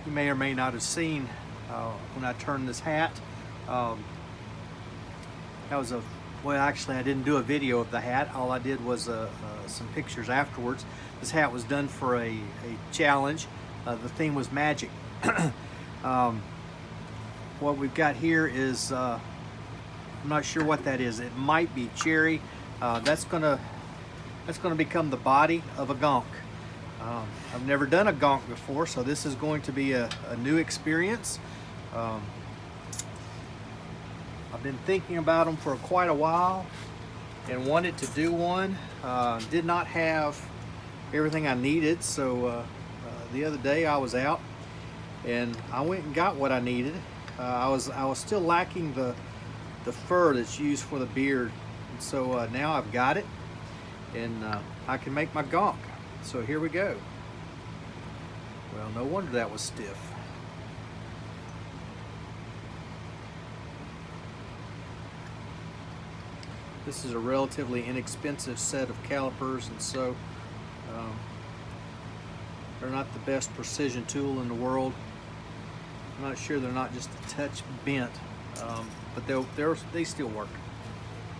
you may or may not have seen when I turned this hat. That was well, actually I didn't do a video of the hat. All I did was some pictures afterwards. This hat was done for a challenge. The theme was magic. What we've got here is, I'm not sure what that is. It might be cherry. That's gonna become the body of a gonk. I've never done a gonk before, so this is going to be a new experience. I've been thinking about them for quite a while and wanted to do one. Did not have everything I needed, so the other day I was out and I went and got what I needed. I was still lacking the fur that's used for the beard, and so now I've got it, and I can make my gonk. So here we go. Well, no wonder that was stiff. This is a relatively inexpensive set of calipers, and so they're not the best precision tool in the world. I'm not sure they're not just a touch bent, but they still work.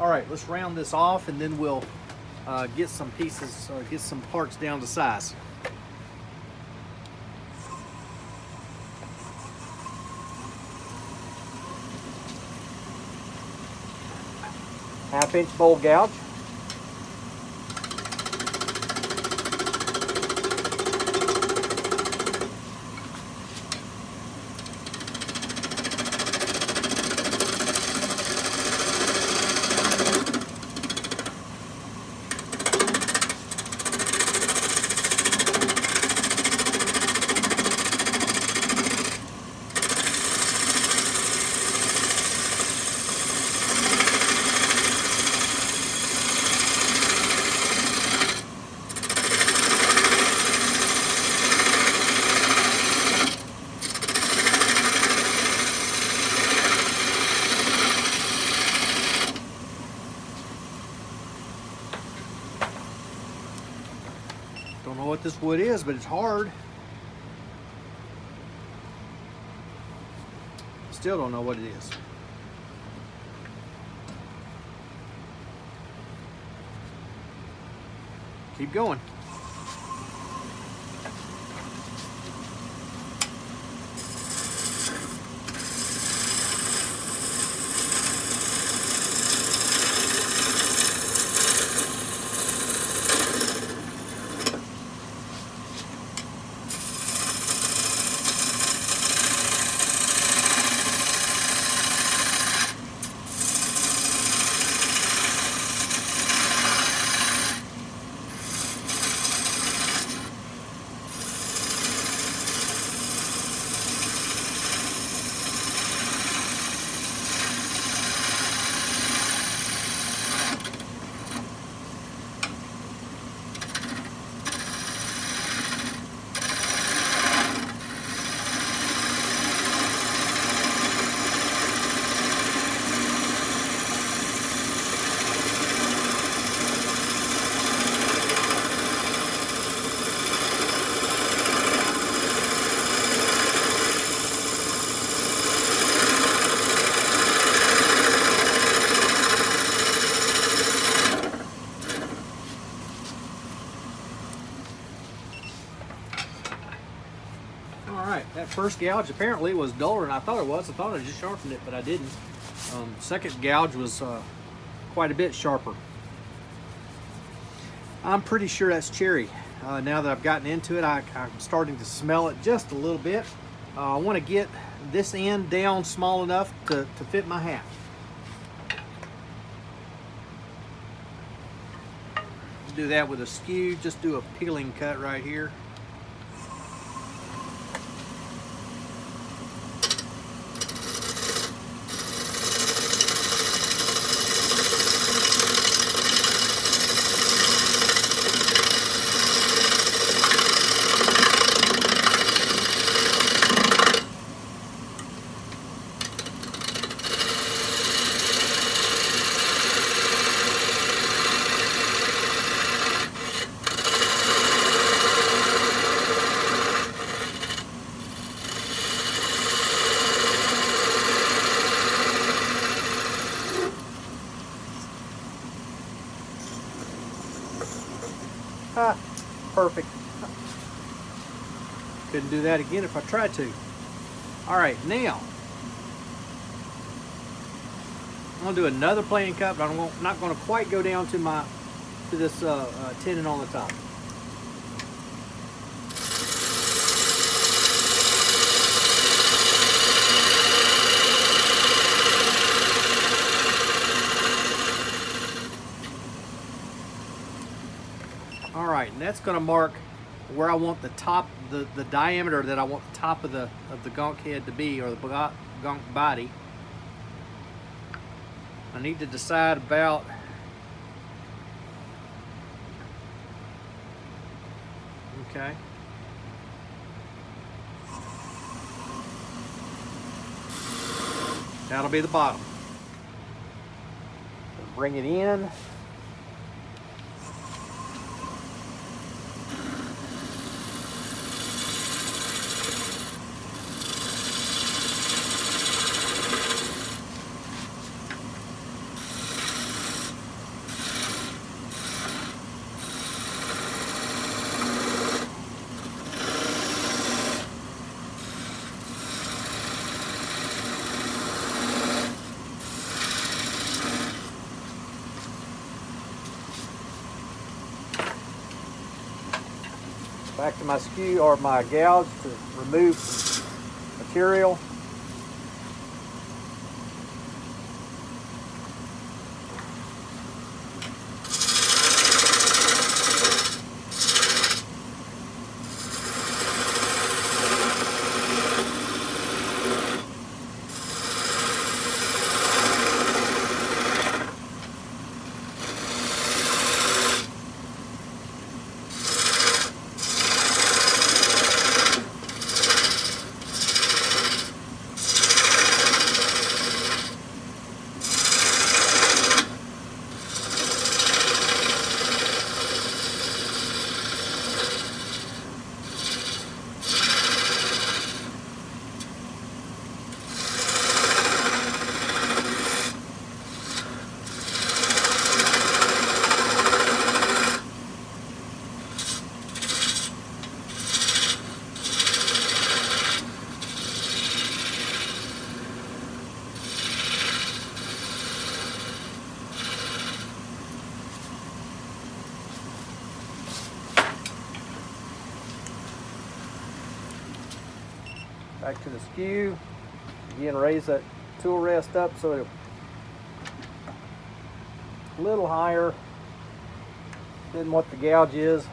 All right, let's round this off, and then we'll get some pieces, get some parts down to size. Half-inch bowl gouge. Don't know what this wood is, but it's hard. Still don't know what it is. Keep going. That first gouge apparently was duller than I thought it was. I thought I just sharpened it, but I didn't. Second gouge was quite a bit sharper. I'm pretty sure that's cherry. Now that I've gotten into it, I'm starting to smell it just a little bit. I want to get this end down small enough to fit my hat. Do that with a skew, just do a peeling cut right here. perfect. Couldn't do that again if I tried to. All right, now I'm gonna do another planing cut, but I'm not gonna quite go down to this tenon on the top. All right, and that's gonna mark where I want the top, the diameter that I want the top of the gonk head to be, or the gonk body. I need to decide about okay. That'll be the bottom. Bring it in. Back to my skew or my gouge to remove some material. Back to the skew. Again, raise that tool rest up so it's a little higher than what the gouge is.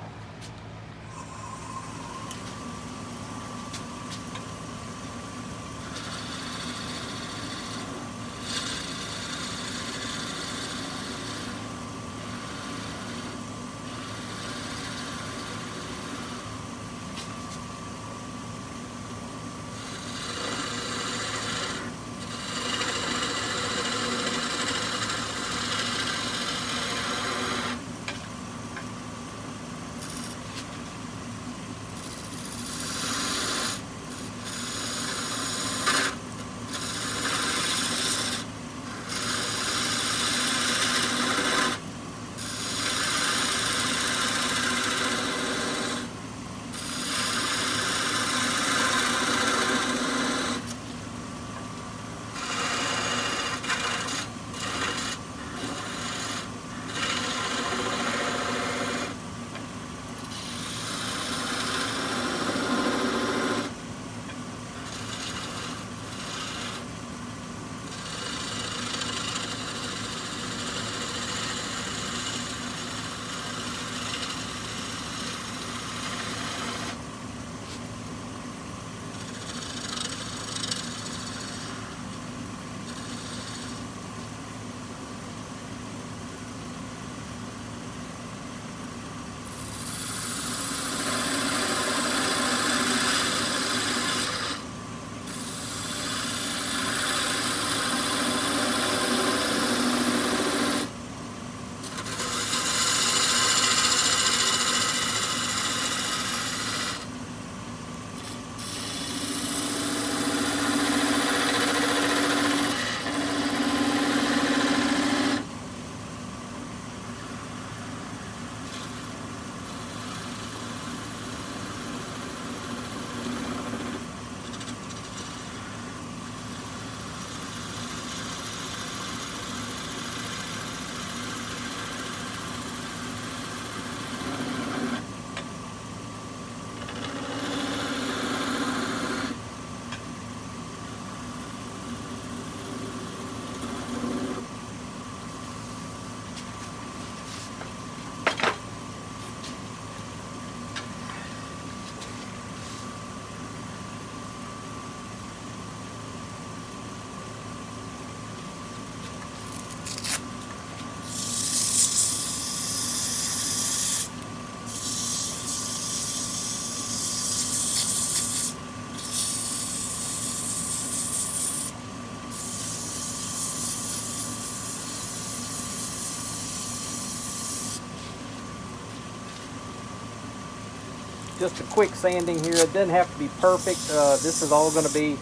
just a quick sanding here. It doesn't have to be perfect. This is all going to be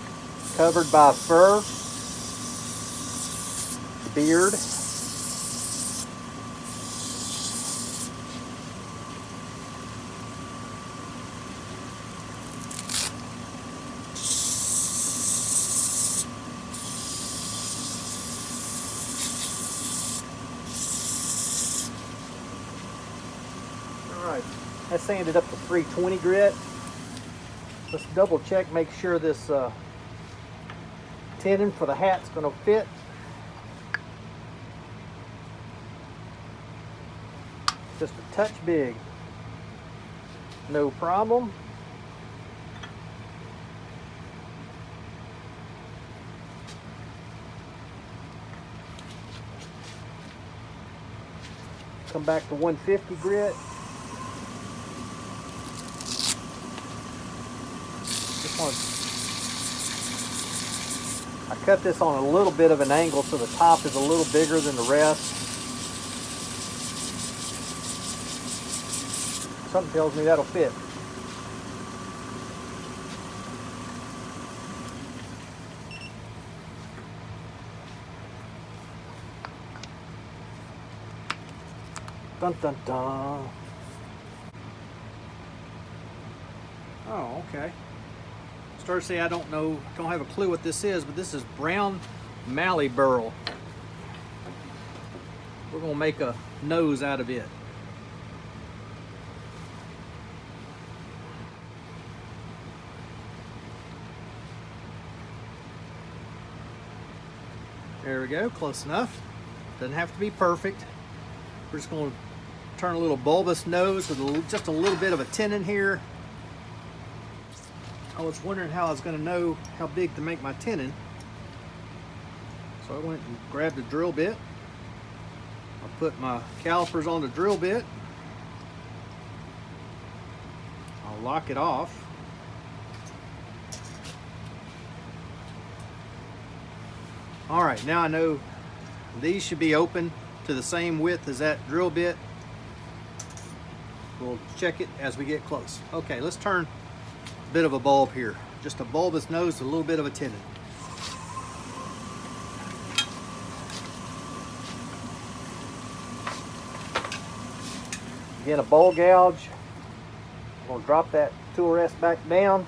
covered by fur, beard. Alright, I sanded up to 320 grit. Let's double check, make sure this tenon for the hat's going to fit. Just a touch big. No problem. Come back to 150 grit. I cut this on a little bit of an angle so the top is a little bigger than the rest. Something tells me that'll fit. Dun dun dun. Oh, okay. Start to say I don't have a clue what this is, but this is brown mallee burl. We're gonna make a nose out of it. There we go, close enough. Doesn't have to be perfect. We're just gonna turn a little bulbous nose with just a little bit of a tenon here. I was wondering how I was going to know how big to make my tenon. So I went and grabbed a drill bit. I put my calipers on the drill bit. I'll lock it off. All right, now I know these should be open to the same width as that drill bit. We'll check it as we get close. Okay, let's turn a bit of a bulb here. Just a bulbous nose, a little bit of a tenon. Again, a bowl gouge. I'm going to drop that tool rest back down.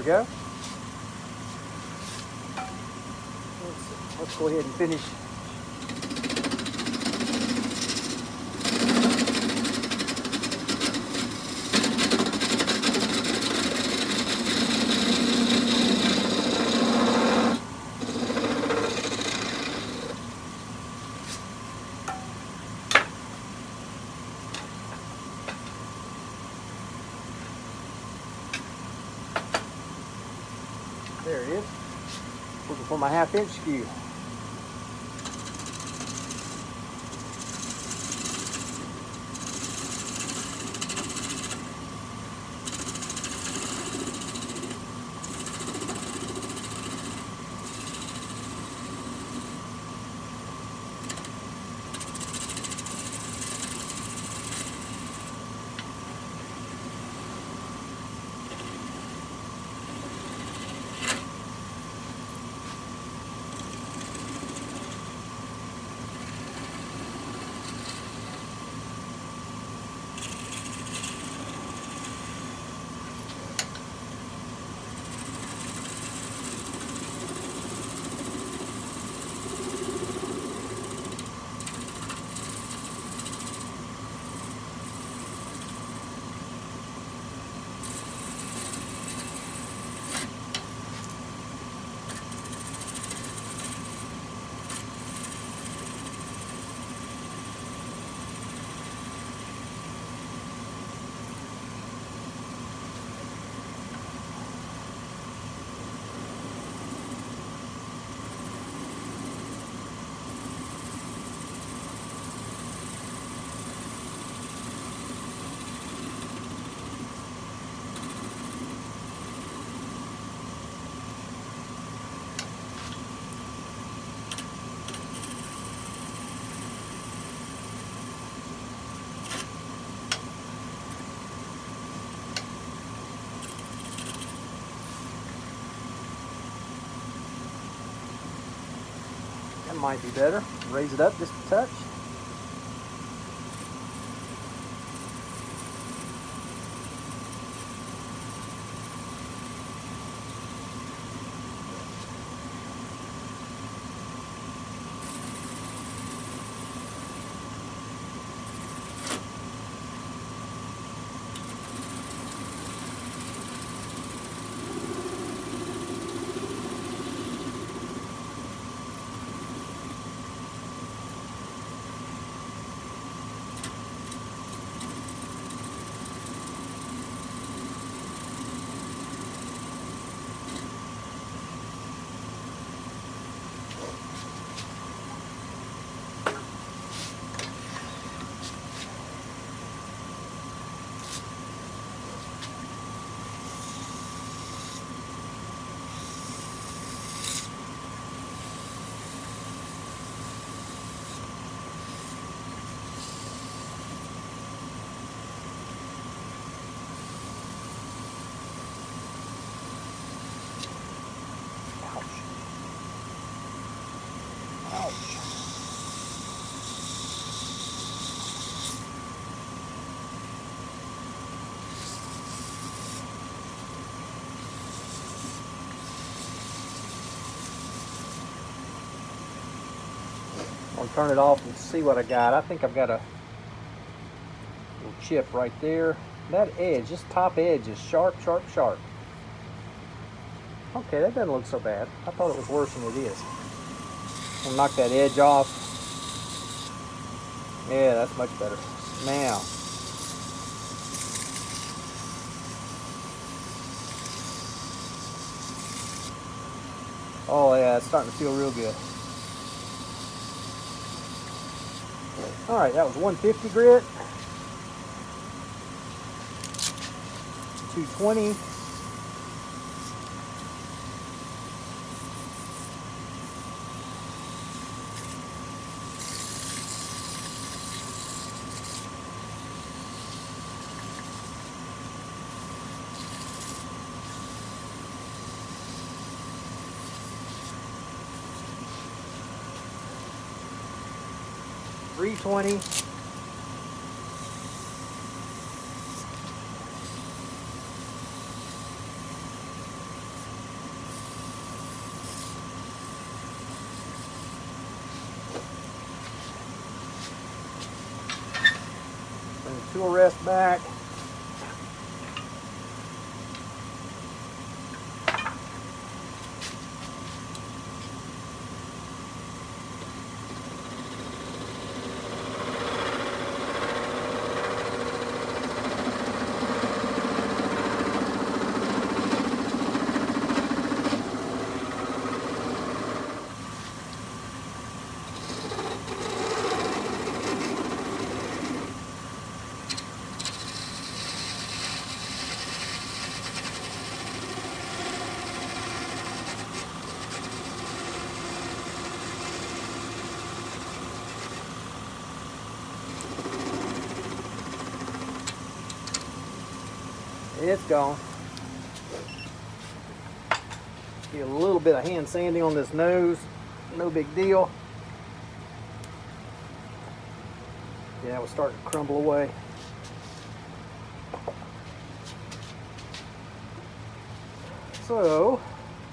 go. Let's go ahead and finish. There it is. Looking for my 1/2 inch skew. That might be better. Raise it up just a touch. Ouch. I'll turn it off and see what I got. I think I've got a little chip right there. That edge, this top edge is sharp, sharp, sharp. Okay, that doesn't look so bad. I thought it was worse than it is. I'll knock that edge off. Yeah, that's much better. Now, oh yeah, it's starting to feel real good. All right, that was 150 grit, 220. $320. tool rest back. It's gone. Get a little bit of hand sanding on this nose. No big deal. Yeah, it was starting to crumble away. So,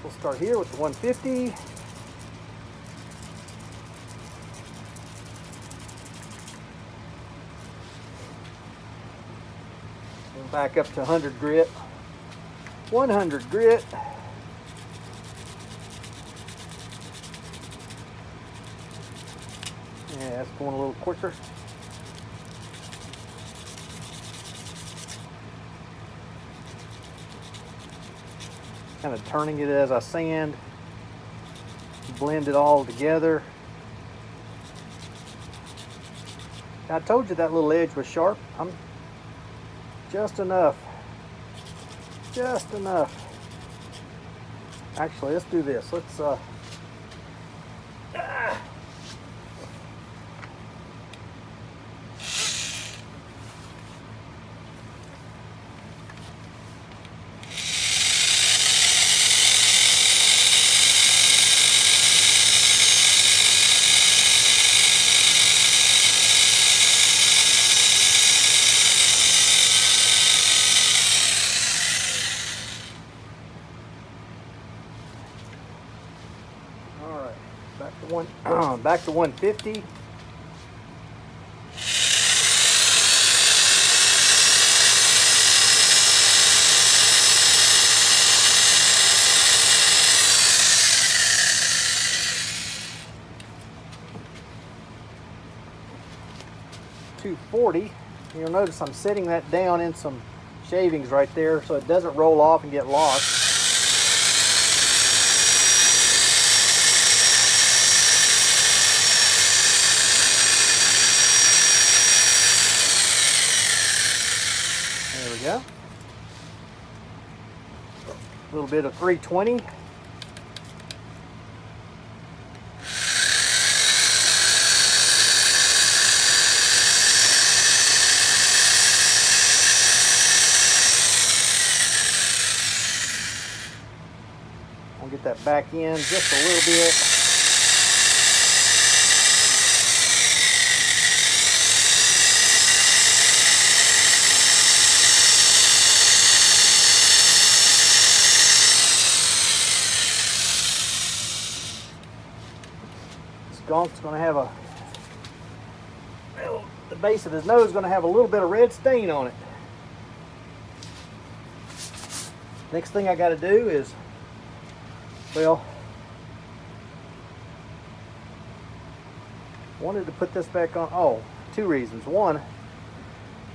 we'll start here with the 150. And back up to 100 grit. 100 grit. Yeah, it's going a little quicker. Kind of turning it as I sand, blend it all together. I told you that little edge was sharp. I'm just enough. Just enough. Actually, let's do this. Let's back to 150. .240. You'll notice I'm setting that down in some shavings right there so it doesn't roll off and get lost. Yeah, a little bit of 320. I'll get that back in just a little bit. Skunk's going to have the base of his nose is going to have a little bit of red stain on it. Next thing I got to do is, well, wanted to put this back on. Oh, two reasons. One,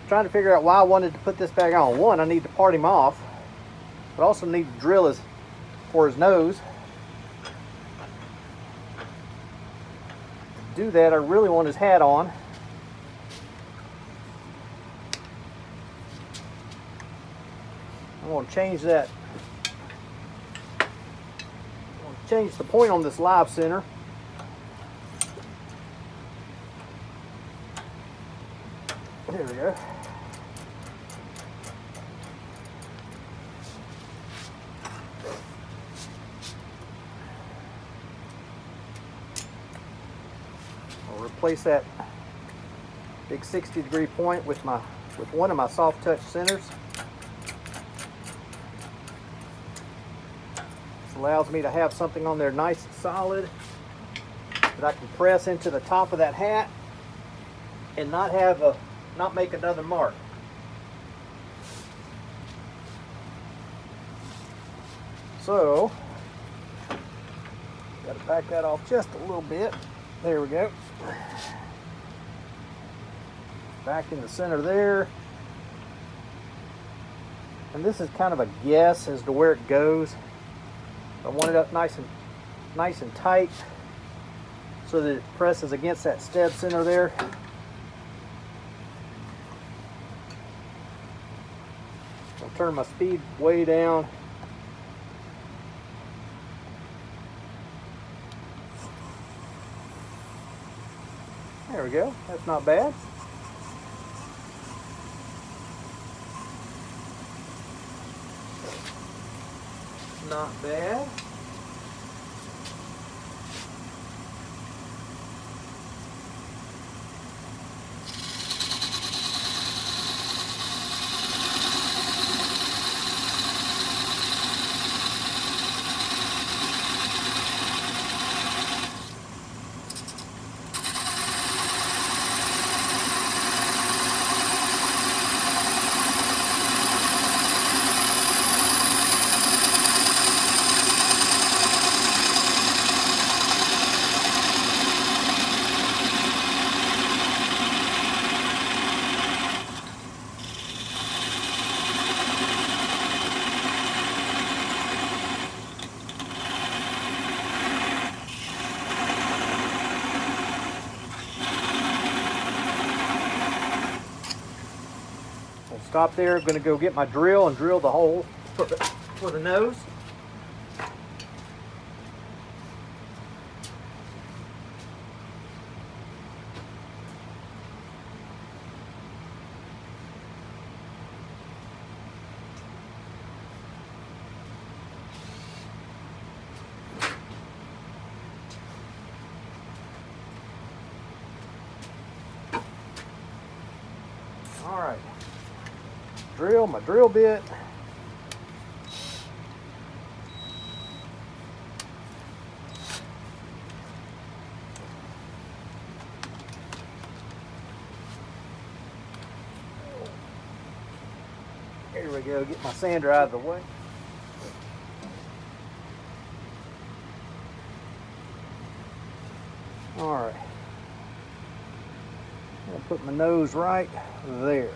trying to figure out why I wanted to put this back on. One, I need to part him off, but also need to drill for his nose. Do that, I really want his hat on. I'm going to change that. I'm going to change the point on this live center. There we go. Replace that big 60-degree point with one of my soft touch centers. This allows me to have something on there nice and solid that I can press into the top of that hat and not have not make another mark. So, got to back that off just a little bit. There we go. Back in the center there. And this is kind of a guess as to where it goes. I want it up nice and tight so that it presses against that stud center there. I'll turn my speed way down. There we go. That's not bad. Not bad. Stop there. I'm going to go get my drill and drill the hole for the nose. All right. Drill my drill bit. Here we go, get my sander out of the way. All right. I'll put my nose right there.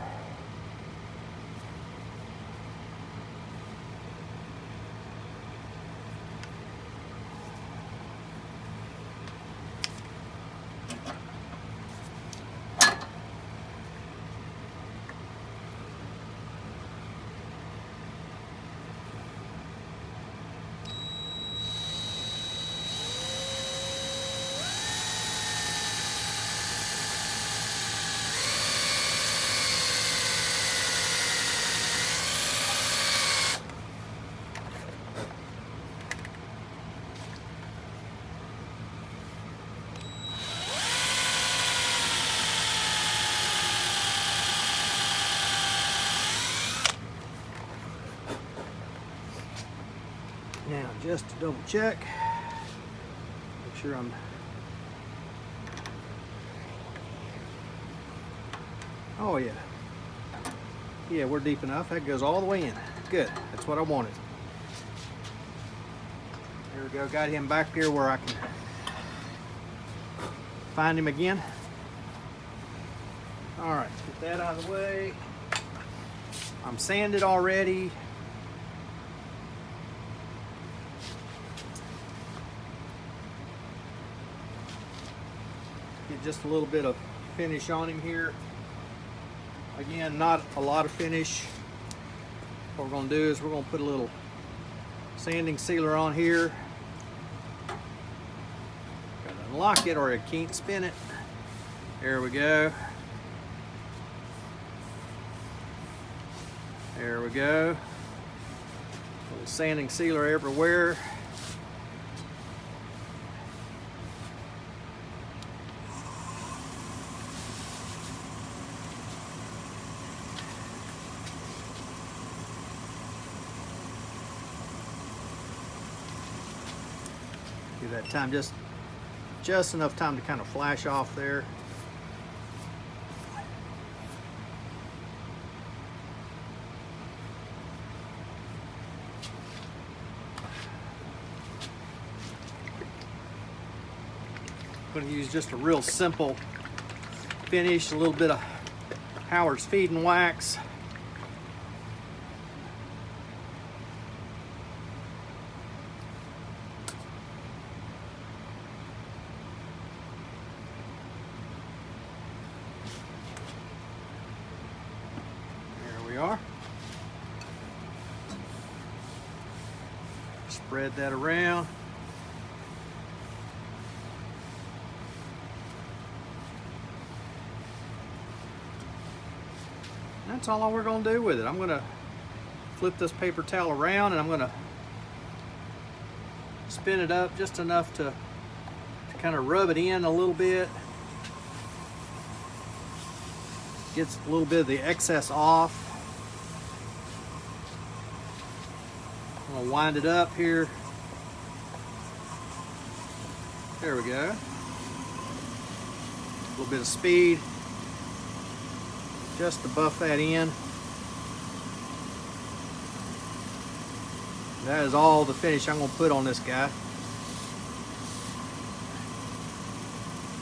Now, just to double check, make sure I'm oh yeah, we're deep enough. That goes all the way in. Good, that's what I wanted. There we go, got him back there where I can find him again. All right, get that out of the way. I'm sanded already. Get just a little bit of finish on him here. Again, not a lot of finish. What we're going to do is we're going to put a little sanding sealer on here. Got to unlock it or you can't spin it. There we go. There we go. Little sanding sealer everywhere. Give that time, just enough time to kind of flash off there. I'm going to use just a real simple finish, a little bit of Howard's Feeding Wax. There we are. Spread that around. That's all we're going to do with it. I'm going to flip this paper towel around and I'm going to spin it up just enough to kind of rub it in a little bit. Gets a little bit of the excess off. I'm going to wind it up here. There we go. A little bit of speed. Just to buff that in. That is all the finish I'm going to put on this guy.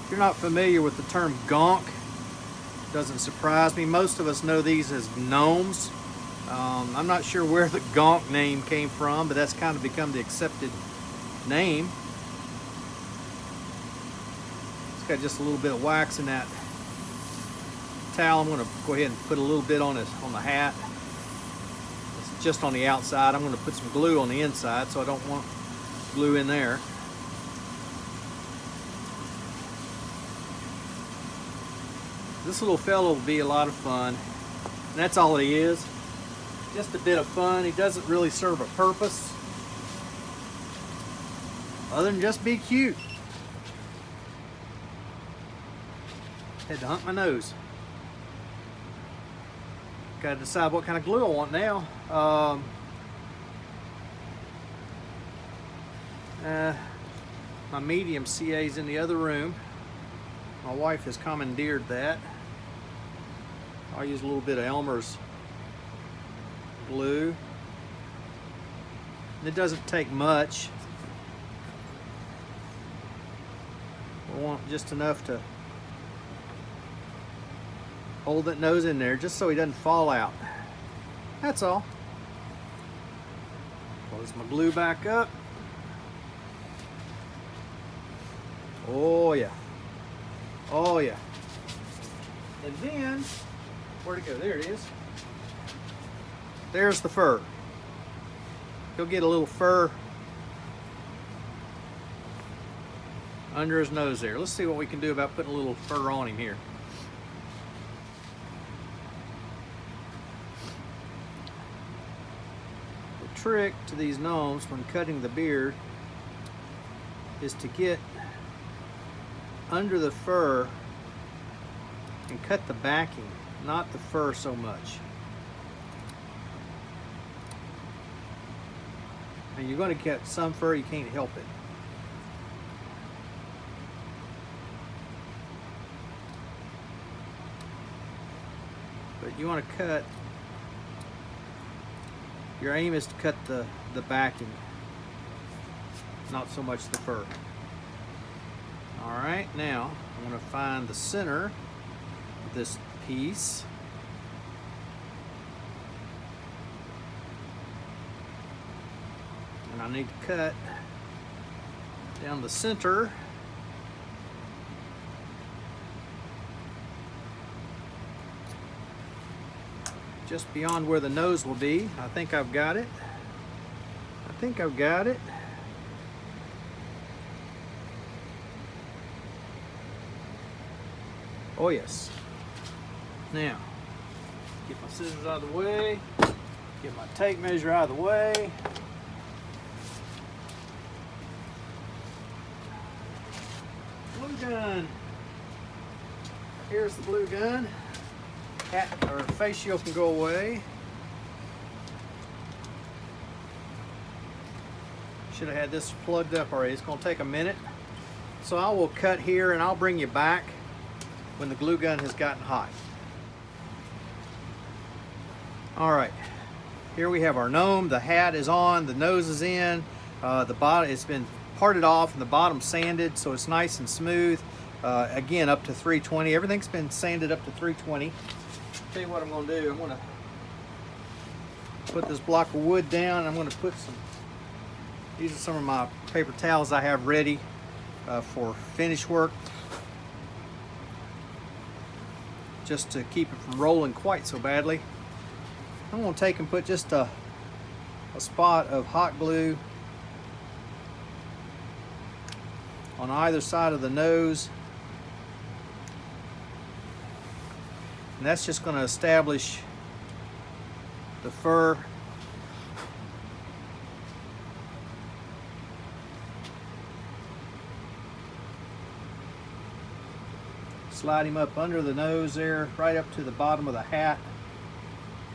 If you're not familiar with the term gonk, doesn't surprise me. Most of us know these as gnomes. I'm not sure where the gonk name came from, but that's kind of become the accepted name. It's got just a little bit of wax in that towel. I'm going to go ahead and put a little bit on the hat. It's just on the outside. I'm going to put some glue on the inside, so I don't want glue in there. This little fellow will be a lot of fun. And that's all he is. Just a bit of fun. He doesn't really serve a purpose other than just be cute. Had to hunt my nose. Got to decide what kind of glue I want now. My medium CA is in the other room. My wife has commandeered that. I'll use a little bit of Elmer's glue. It doesn't take much. We want just enough to hold that nose in there just so he doesn't fall out. That's all. Close my glue back up. Oh yeah. Oh yeah. And then, where'd it go? There it is. There's the fur. He'll get a little fur under his nose there. Let's see what we can do about putting a little fur on him here. The trick to these gnomes when cutting the beard is to get under the fur and cut the backing, not the fur so much. And you're going to get some fur, you can't help it. But you want to cut, your aim is to cut the backing, not so much the fur. Alright, now I'm going to find the center of this piece. And I need to cut down the center. Just beyond where the nose will be. I think I've got it. I think I've got it. Oh yes. Now, get my scissors out of the way. Get my tape measure out of the way. Glue gun. Here's the glue gun. Hat or face shield can go away. Should have had this plugged up already. It's going to take a minute. So I will cut here and I'll bring you back when the glue gun has gotten hot. All right, here we have our gnome. The hat is on, the nose is in, the bottom, it's been parted off and the bottom sanded so it's nice and smooth. Again, up to 320. Everything's been sanded up to 320. Tell you what I'm going to do. I'm going to put this block of wood down. I'm going to put some, these are some of my paper towels I have ready for finish work, just to keep it from rolling quite so badly. I'm going to take and put just a spot of hot glue on either side of the nose, and that's just going to establish the fur. Slide him up under the nose there, right up to the bottom of the hat.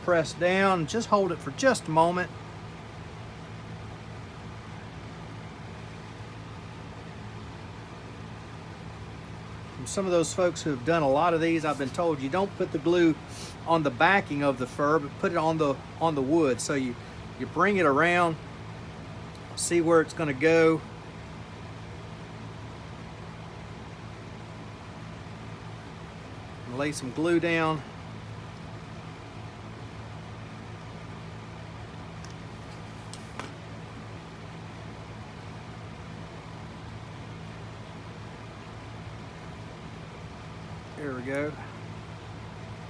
Press down, just hold it for just a moment. From some of those folks who have done a lot of these, I've been told you don't put the glue on the backing of the fur, but put it on the wood. So you bring it around, see where it's going to go. And lay some glue down. There we go.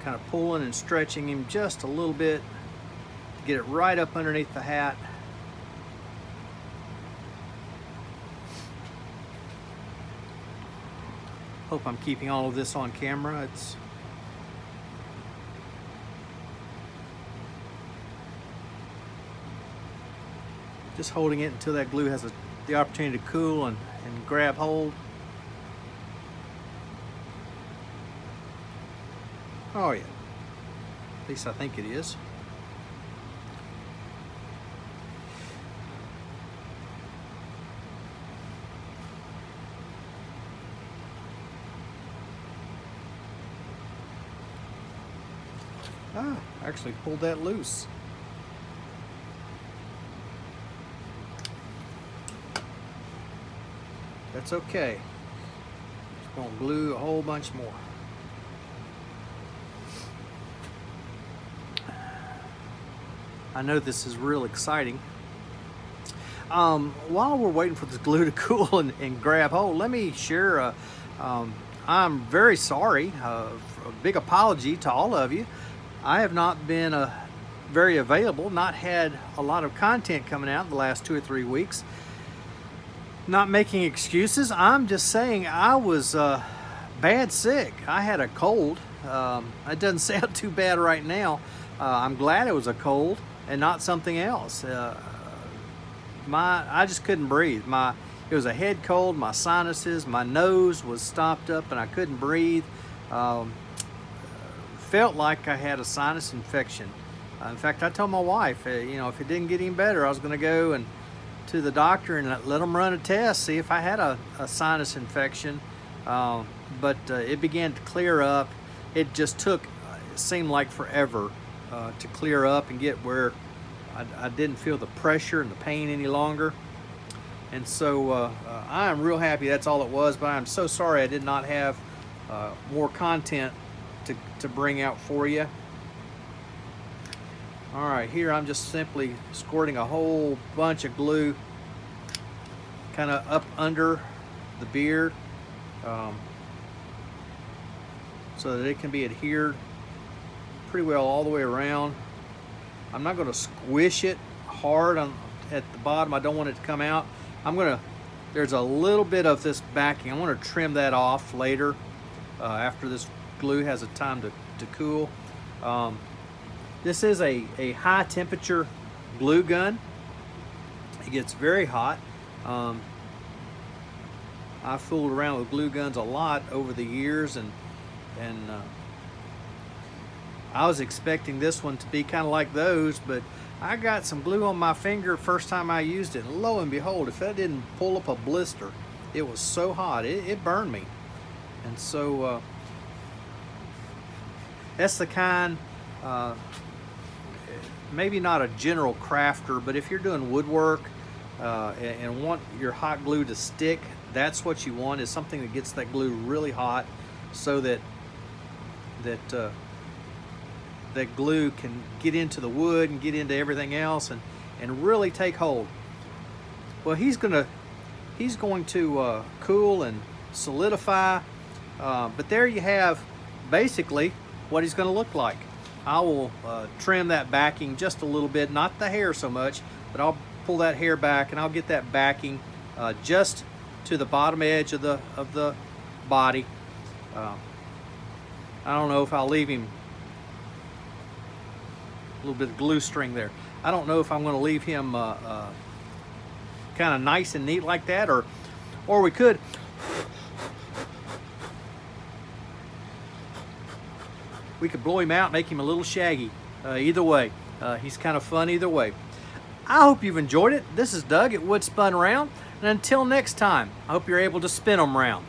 Kind of pulling and stretching him just a little bit to get it right up underneath the hat. Hope I'm keeping all of this on camera. It's just holding it until that glue has the opportunity to cool and grab hold. Oh yeah, at least I think it is. Ah, I actually pulled that loose. That's okay. Just gonna glue a whole bunch more. I know this is real exciting. While we're waiting for this glue to cool and grab hold, let me share I'm very sorry, a big apology to all of you. I have not been very available, not had a lot of content coming out in the last 2 or 3 weeks. Not making excuses, I'm just saying I was bad sick. I had a cold. It doesn't sound too bad right now. I'm glad it was a cold and not something else. I just couldn't breathe. It was a head cold, my sinuses, my nose was stopped up and I couldn't breathe. Felt like I had a sinus infection. In fact, I told my wife, if it didn't get any better, I was gonna go to the doctor and let them run a test, see if I had a sinus infection. But it began to clear up. It just took, it seemed like forever to clear up and get where I didn't feel the pressure and the pain any longer. And so I am real happy that's all it was, but I'm so sorry I did not have more content to bring out for you. All right, here I'm just simply squirting a whole bunch of glue kind of up under the beard so that it can be adhered pretty well all the way around. I'm not going to squish it hard at the bottom. I don't want it to come out. There's a little bit of this backing. I want to trim that off later after this glue has a time to cool. This is a high temperature glue gun. It gets very hot. I've fooled around with glue guns a lot over the years, and I was expecting this one to be kind of like those, but I got some glue on my finger first time I used it, and lo and behold, if that didn't pull up a blister, it was so hot, it burned me. And so that's the kind, maybe not a general crafter, but if you're doing woodwork, and want your hot glue to stick, that's what you want, is something that gets that glue really hot, so that that glue can get into the wood and get into everything else and really take hold. Well, he's going to cool and solidify, but there you have basically what he's going to look like. I will trim that backing just a little bit, not the hair so much, but I'll pull that hair back and I'll get that backing just to the bottom edge of the body. I don't know if I'll leave him a little bit of glue string there. I don't know if I'm going to leave him kind of nice and neat like that, or we could blow him out, make him a little shaggy. Either way, he's kind of fun either way. I hope you've enjoyed it. This is Doug at Wood Spun Round, and until next time, I hope you're able to spin them round.